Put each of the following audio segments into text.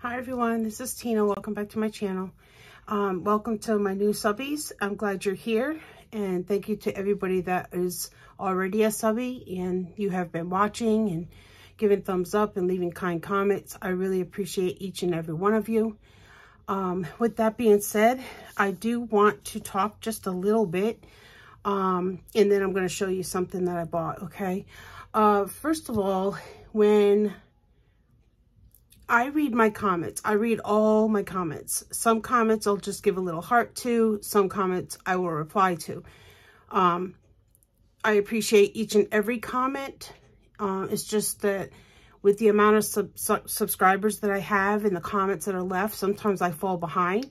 Hi everyone, this is Tina. Welcome back to my channel. Welcome to my new subbies. I'm glad you're here, and thank you to everybody that is already a subby and you have been watching and giving thumbs up and leaving kind comments. I really appreciate each and every one of you. With that being said, I do want to talk just a little bit, and then I'm going to show you something that I bought, okay? First of all, when I read my comments, I read all my comments. Some comments I'll just give a little heart to. Some comments I will reply to. I appreciate each and every comment. It's just that with the amount of subscribers that I have and the comments that are left, sometimes I fall behind.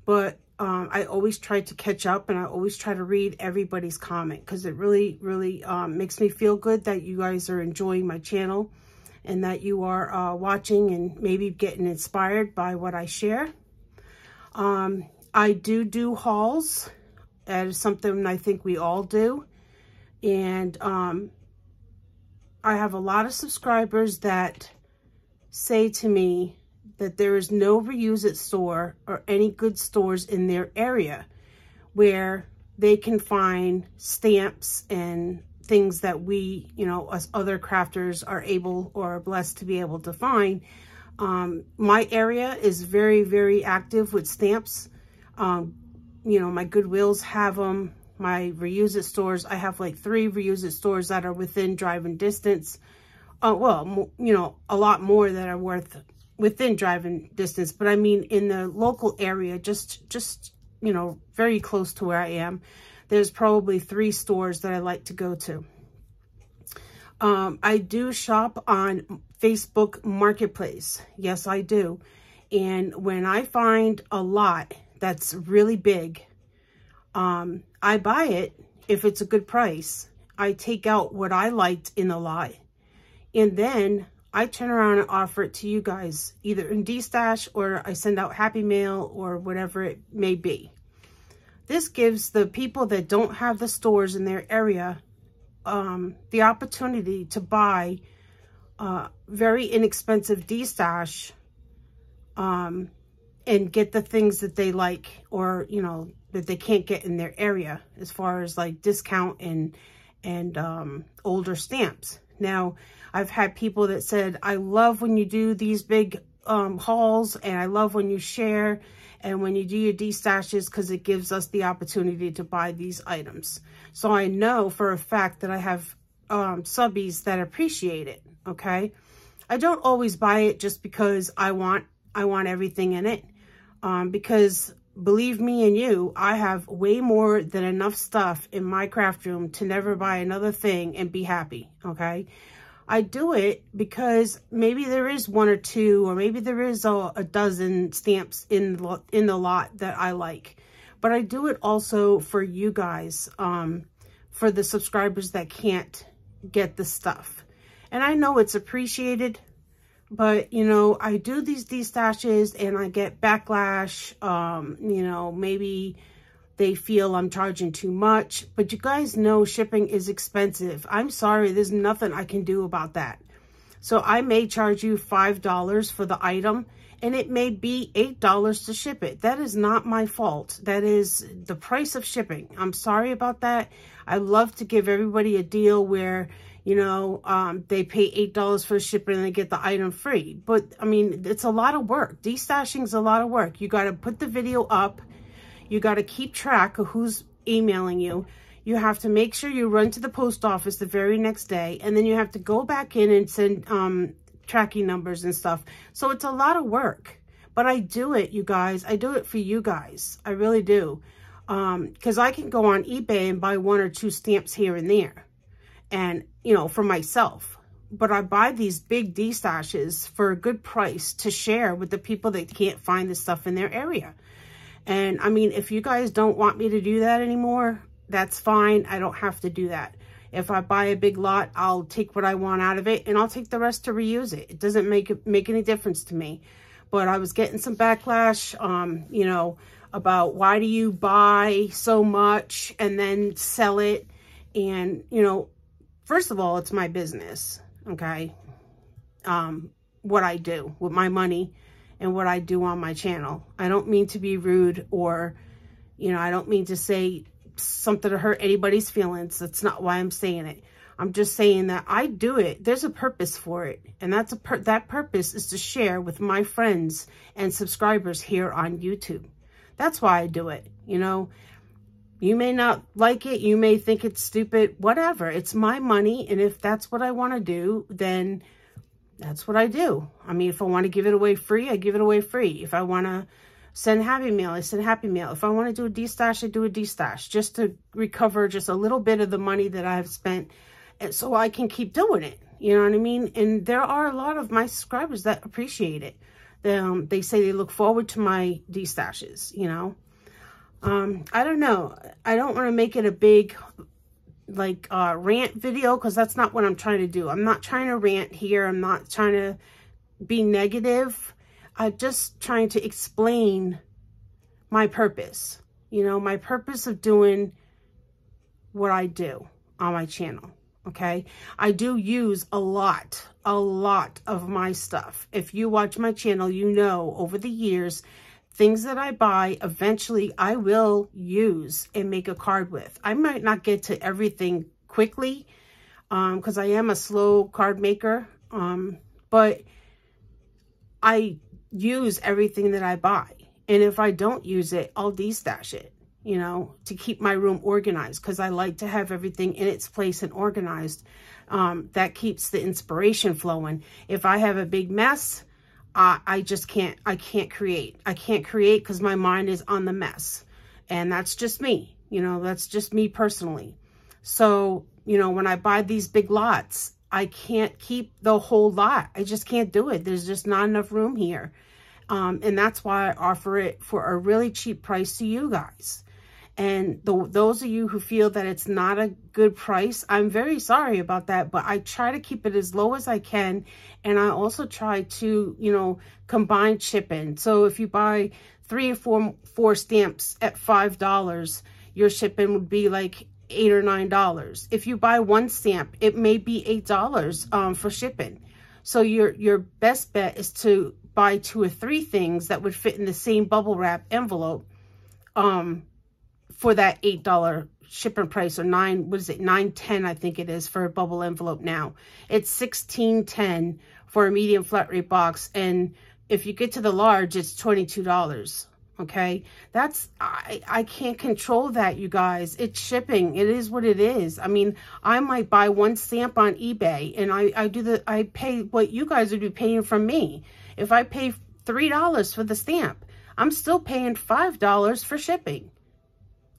But I always try to catch up, and I always try to read everybody's comment because it really, really makes me feel good that you guys are enjoying my channel and that you are watching and maybe getting inspired by what I share. I do hauls. That is something I think we all do. And I have a lot of subscribers that say to me that there is no Reuse It store or any good stores in their area where they can find stamps and things that we, you know, us other crafters are able or blessed to be able to find. My area is very, very active with stamps. You know, my Goodwills have them. My Reuse It stores, I have like 3 Reuse It stores that are within driving distance. Well, you know, a lot more that are within driving distance. But I mean, in the local area, just you know, very close to where I am, there's probably 3 stores that I like to go to. I do shop on Facebook Marketplace. Yes, I do. And when I find a lot that's really big, I buy it if it's a good price. I take out what I liked in the lot, and then I turn around and offer it to you guys, either in D-Stash or I send out Happy Mail or whatever it may be. This gives the people that don't have the stores in their area the opportunity to buy very inexpensive D-Stash and get the things that they like, or, you know, that they can't get in their area as far as like discount and older stamps. Now, I've had people that said, I love when you do these big hauls, and I love when you share and when you do your D-Stashes, because it gives us the opportunity to buy these items. So I know for a fact that I have subbies that appreciate it, okay? I don't always buy it just because I want everything in it, because believe me and you, I have way more than enough stuff in my craft room to never buy another thing and be happy, okay? I do it because maybe there is 1 or 2, or maybe there is a dozen stamps in the lot that I like. But I do it also for you guys, for the subscribers that can't get the stuff. And I know it's appreciated, but, you know, I do these D-Stashes and I get backlash. You know, maybe they feel I'm charging too much, but you guys know shipping is expensive. I'm sorry, there's nothing I can do about that. So I may charge you $5 for the item, and it may be $8 to ship it. That is not my fault. That is the price of shipping. I'm sorry about that. I love to give everybody a deal where, you know, they pay $8 for shipping and they get the item free. But, I mean, it's a lot of work. D-Stashing is a lot of work. You got to put the video up. You got to keep track of who's emailing you. You have to make sure you run to the post office the very next day. And then you have to go back in and send tracking numbers and stuff. So it's a lot of work. But I do it, you guys. I do it for you guys. I really do. Because I can go on eBay and buy 1 or 2 stamps here and there. And, you know, for myself. But I buy these big D-Stashes for a good price to share with the people that can't find the stuff in their area. And I mean, if you guys don't want me to do that anymore, that's fine. I don't have to do that. If I buy a big lot, I'll take what I want out of it and I'll take the rest to reuse it. It doesn't make any difference to me. But I was getting some backlash, you know, about why do you buy so much and then sell it? And, you know, first of all, it's my business, okay? What I do with my money and what I do on my channel. I don't mean to be rude, or, you know, I don't mean to say something to hurt anybody's feelings. That's not why I'm saying it. I'm just saying that I do it. There's a purpose for it. And that's that purpose is to share with my friends and subscribers here on YouTube. That's why I do it. You know, you may not like it. You may think it's stupid, whatever. It's my money. And if that's what I want to do, then that's what I do. I mean, if I want to give it away free, I give it away free. If I want to send Happy Mail, I send Happy Mail. If I want to do a D-stash, I do a D-stash, just to recover just a little bit of the money that I have spent, and so I can keep doing it. You know what I mean? And there are a lot of my subscribers that appreciate it. They say they look forward to my D-stashes, you know. I don't know. I don't want to make it a big, like, rant video, because that's not what I'm trying to do. I'm not trying to rant here. I'm not trying to be negative. I'm just trying to explain my purpose. You know, my purpose of doing what I do on my channel. Okay, I do use a lot of my stuff. If you watch my channel, you know over the years, things that I buy, eventually I will use and make a card with. I might not get to everything quickly because I am a slow card maker, but I use everything that I buy. And if I don't use it, I'll de-stash it, you know, to keep my room organized, because I like to have everything in its place and organized. That keeps the inspiration flowing. If I have a big mess, I can't create. I can't create because my mind is on the mess. And that's just me, you know, that's just me personally. So, you know, when I buy these big lots, I can't keep the whole lot. I just can't do it. There's just not enough room here. And that's why I offer it for a really cheap price to you guys. And those of you who feel that it's not a good price, I'm very sorry about that, but I try to keep it as low as I can. And I also try to, you know, combine shipping. So if you buy 3 or 4 stamps at $5, your shipping would be like $8 or $9. If you buy 1 stamp, it may be $8 for shipping. So your best bet is to buy 2 or 3 things that would fit in the same bubble wrap envelope for that $8 shipping price, or $9.10 I think it is for a bubble envelope now. It's $16.10 for a medium flat rate box, and if you get to the large, it's $22. Okay, that's I can't control that, you guys. It's shipping. It is what it is. I mean, I might buy 1 stamp on eBay, and I pay what you guys would be paying from me. If I pay $3 for the stamp, I'm still paying $5 for shipping.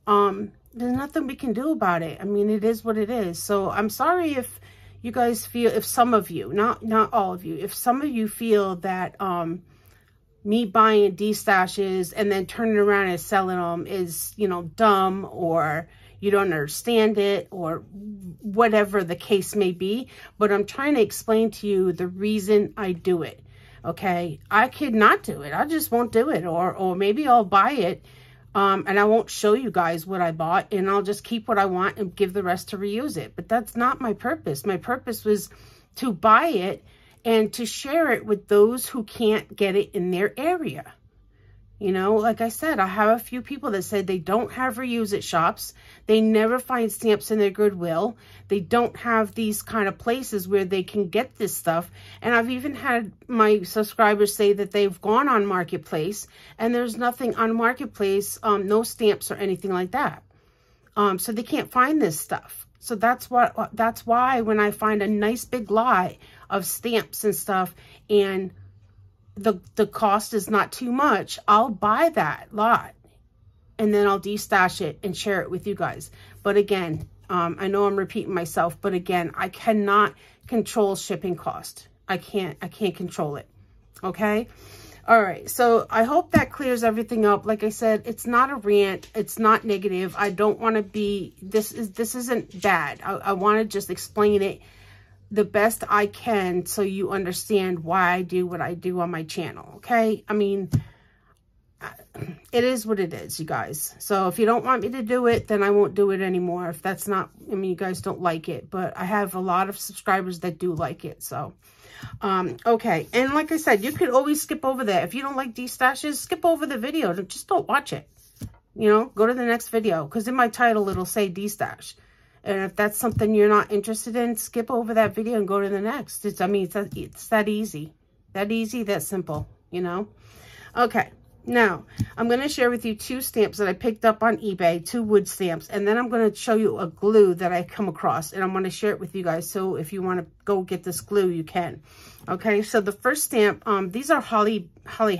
There's nothing we can do about it. I mean, it is what it is. So I'm sorry if you guys feel, if some of you, not all of you, if some of you feel that me buying D-stashes and then turning around and selling them is, you know, dumb, or you don't understand it, or whatever the case may be. But I'm trying to explain to you the reason I do it. Okay, I could not do it. I just won't do it, or maybe I'll buy it. And I won't show you guys what I bought, and I'll just keep what I want and give the rest to reuse it. But that's not my purpose. My purpose was to buy it and to share it with those who can't get it in their area. You know, like I said, I have a few people that said they don't have reuse it shops. They never find stamps in their Goodwill. They don't have these kind of places where they can get this stuff. And I've even had my subscribers say that they've gone on Marketplace and there's nothing on Marketplace, no stamps or anything like that. So they can't find this stuff. So that's why when I find a nice big lot of stamps and stuff, and the cost is not too much, I'll buy that lot and then I'll de-stash it and share it with you guys. But again, I know I'm repeating myself, but again, I cannot control shipping cost. I can't control it. Okay. All right. So I hope that clears everything up. Like I said, it's not a rant. It's not negative. I don't want to be, this isn't bad. I want to just explain it the best I can so you understand why I do what I do on my channel. Okay. I mean, it is what it is, you guys. So if you don't want me to do it, then I won't do it anymore. If that's not, I mean, you guys don't like it, but I have a lot of subscribers that do like it. So, Okay, and like I said, you could always skip over that. If you don't like destashes, skip over the video. Just don't watch it. You know, go to the next video, because in my title, it'll say destash. And if that's something you're not interested in, skip over that video and go to the next. It's that easy. That easy, that simple, you know? Okay, now, I'm going to share with you 2 stamps that I picked up on eBay, 2 wood stamps. And then I'm going to show you a glue that I come across. And I'm going to share it with you guys. So if you want to go get this glue, you can. Okay, so the first stamp, these are Holly Berry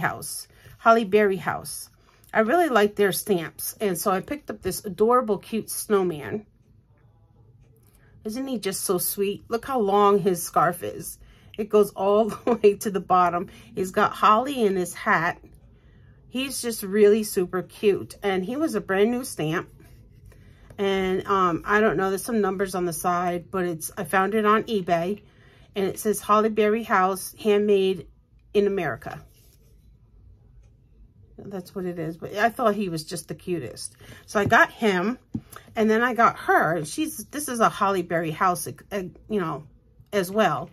House. I really like their stamps. And so I picked up this adorable, cute snowman. Isn't he just so sweet? Look how long his scarf is. It goes all the way to the bottom. He's got holly in his hat. He's just really super cute. And he was a brand new stamp. And I don't know, there's some numbers on the side, but I found it on eBay. And it says Holly Berry House, handmade in America. That's what it is. But I thought he was just the cutest. So I got him. And then I got her. This is a Holly Berry House, you know, as well.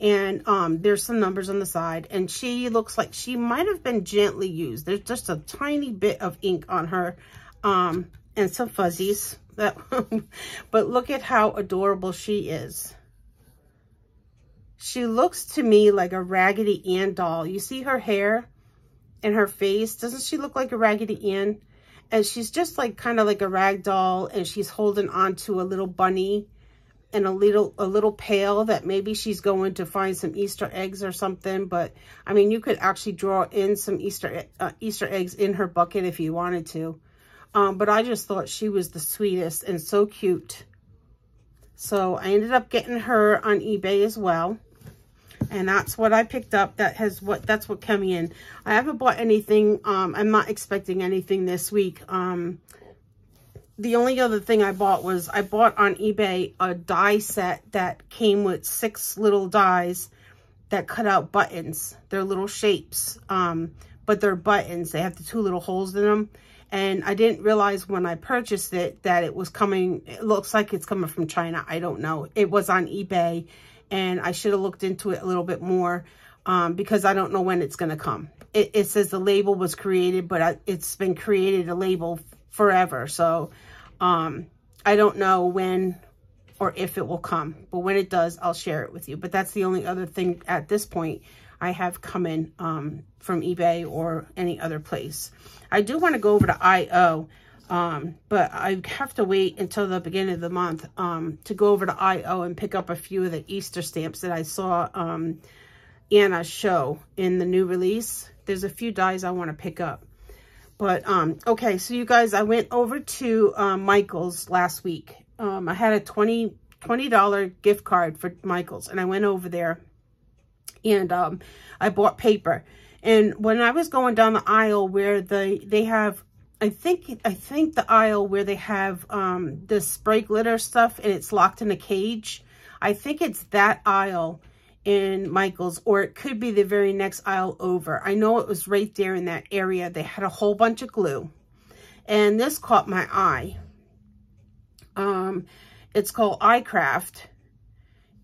And there's some numbers on the side. And she looks like she might have been gently used. There's just a tiny bit of ink on her. And some fuzzies. But look at how adorable she is. She looks to me like a Raggedy Ann doll. You see her hair and her face? Doesn't she look like a Raggedy Ann? And she's just like kind of like a rag doll, and she's holding on to a little bunny and a little pail that maybe she's going to find some Easter eggs or something. But I mean, you could actually draw in some Easter eggs in her bucket if you wanted to. But I just thought she was the sweetest and so cute. So I ended up getting her on eBay as well. And that's what I picked up. That's what came in. I haven't bought anything. I'm not expecting anything this week. The only other thing I bought was I bought on eBay a die set that came with 6 little dies that cut out buttons. They're little shapes, but they're buttons. They have the 2 little holes in them. And I didn't realize when I purchased it that it was coming. It looks like it's coming from China. I don't know. It was on eBay. And I should have looked into it a little bit more because I don't know when it's going to come. It says the label was created, but it's been created a label forever. So I don't know when or if it will come. But when it does, I'll share it with you. But that's the only other thing at this point I have coming from eBay or any other place. I do want to go over to I.O., but I have to wait until the beginning of the month to go over to I.O. and pick up a few of the Easter stamps that I saw Anna show in the new release. There's a few dies I want to pick up. But, okay, so you guys, I went over to Michael's last week. I had a $20 gift card for Michael's, and I went over there and I bought paper. And when I was going down the aisle where they have, I think the aisle where they have the spray glitter stuff and it's locked in a cage, I think it's that aisle in Michael's, or it could be the very next aisle over. I know it was right there in that area. They had a whole bunch of glue, and this caught my eye. It's called Icraft,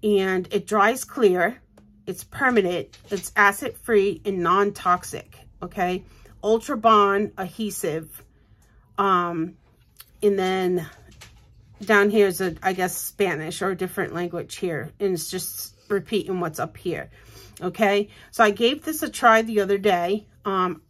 and it dries clear. It's permanent. It's acid-free and non-toxic. Okay, Ultrabond Adhesive. And then down here is I guess Spanish or a different language here, and it's just repeating what's up here. Okay, so I gave this a try the other day.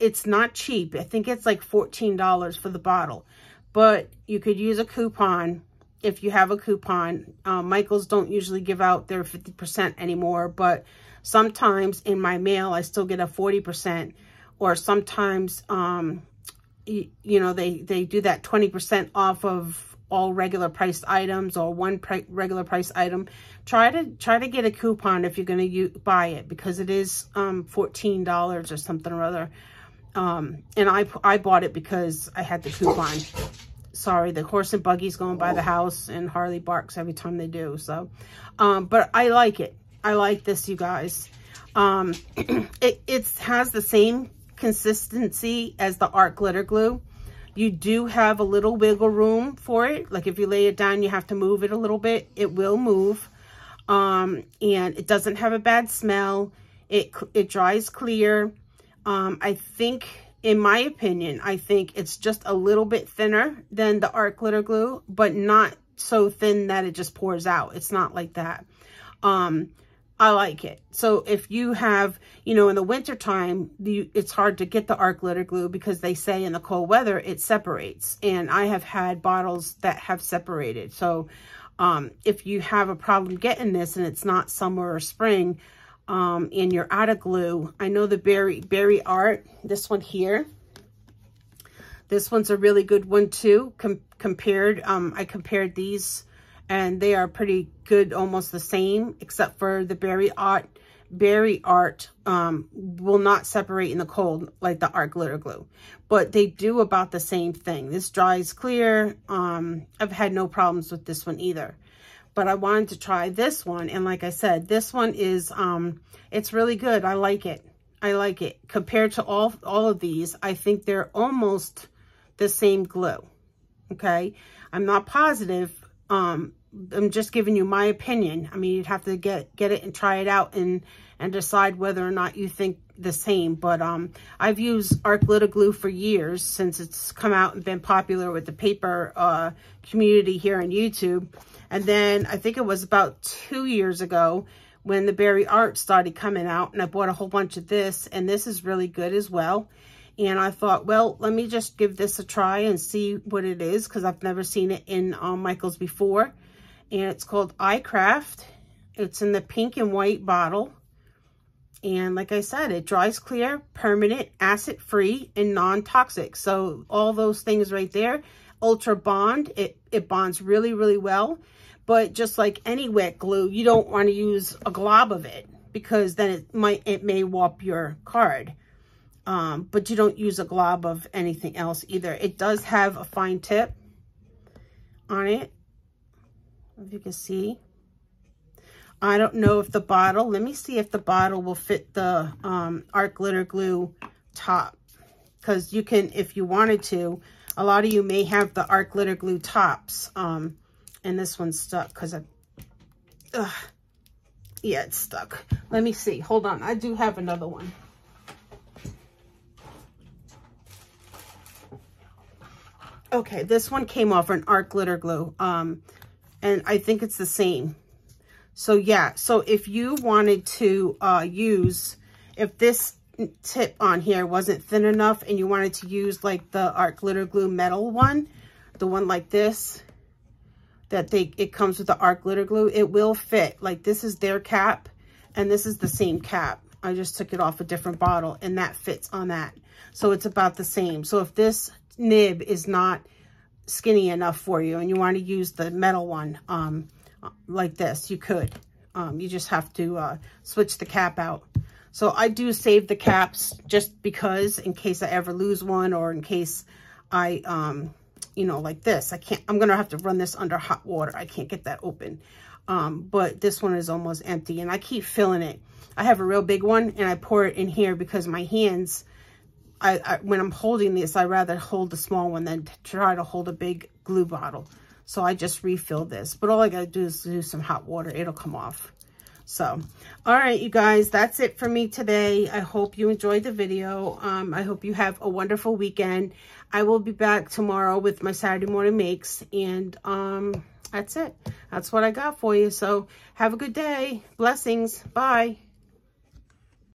It's not cheap. I think it's like $14 for the bottle, but you could use a coupon if you have a coupon. Michael's don't usually give out their 50% anymore, but sometimes in my mail I still get a 40%, or sometimes you know, they do that 20% off of all regular priced items, or one regular price item. Try to get a coupon if you're going to buy it, because it is $14 or something or other. And I bought it because I had the coupon. Sorry, the horse and buggy's going by the house, and Harley barks every time they do. So, but I like it. I like this, you guys. It has the same consistency as the art glitter glue. You do have a little wiggle room for it. Like if you lay it down, you have to move it a little bit. It will move. and it doesn't have a bad smell. It dries clear. I think, in my opinion, I think it's just a little bit thinner than the art glitter glue, but not so thin that it just pours out. It's not like that. I like it. So if you have, you know, in the winter time, it's hard to get the art glitter glue because they say in the cold weather it separates, and I have had bottles that have separated. So if you have a problem getting this and it's not summer or spring, and you're out of glue, I know the berry art, this one here, this one's a really good one too. I compared these, and they are pretty good, almost the same, except for the berry art will not separate in the cold like the art glitter glue, but they do about the same thing. This dries clear. I've had no problems with this one either, but I wanted to try this one, and like I said, this one is it's really good. I like it. Compared to all of these, I think they're almost the same glue. Okay, I'm not positive. I'm just giving you my opinion. I mean, you'd have to get it and try it out and decide whether or not you think the same. But I've used art glitter glue for years, since it's come out and been popular with the paper community here on YouTube. And then I think it was about 2 years ago when the berry art started coming out, and I bought a whole bunch of this, and this is really good as well. And I thought, well, let me just give this a try and see what it is, because I've never seen it in Michael's before. And it's called Icraft. It's in the pink and white bottle. And like I said, it dries clear, permanent, acid-free, and non-toxic. So all those things right there. Ultrabond, it bonds really, really well. But just like any wet glue, you don't want to use a glob of it, because then it may warp your card. But you don't use a glob of anything else either. It does have a fine tip on it, if you can see. I don't know if the bottle, let me see if the bottle will fit the art glitter glue top, because you can, if you wanted to. A lot of you may have the art glitter glue tops, and this one's stuck because yeah, it's stuck. Let me see, hold on, I do have another one. Okay, this one came off an art glitter glue, and I think it's the same. So yeah, so if you wanted to use, if this tip on here wasn't thin enough and you wanted to use like the art glitter glue metal one, the one like this, it comes with the art glitter glue, it will fit. Like this is their cap, and this is the same cap. I just took it off a different bottle, and that fits on that. So it's about the same. So if this nib is not skinny enough for you and you want to use the metal one like this, you could. You just have to switch the cap out. So I do save the caps just because, in case I ever lose one, or in case I you know, like this, I'm gonna have to run this under hot water. I can't get that open. But this one is almost empty, and I keep filling it. I have a real big one, and I pour it in here because my hands, when I'm holding this, I rather hold the small one than try to hold a big glue bottle. So I just refill this. But all I gotta do is do some hot water. It'll come off. So, all right, you guys, that's it for me today. I hope you enjoyed the video. I hope you have a wonderful weekend. I will be back tomorrow with my Saturday morning makes. And that's it. That's what I got for you. So have a good day. Blessings. Bye.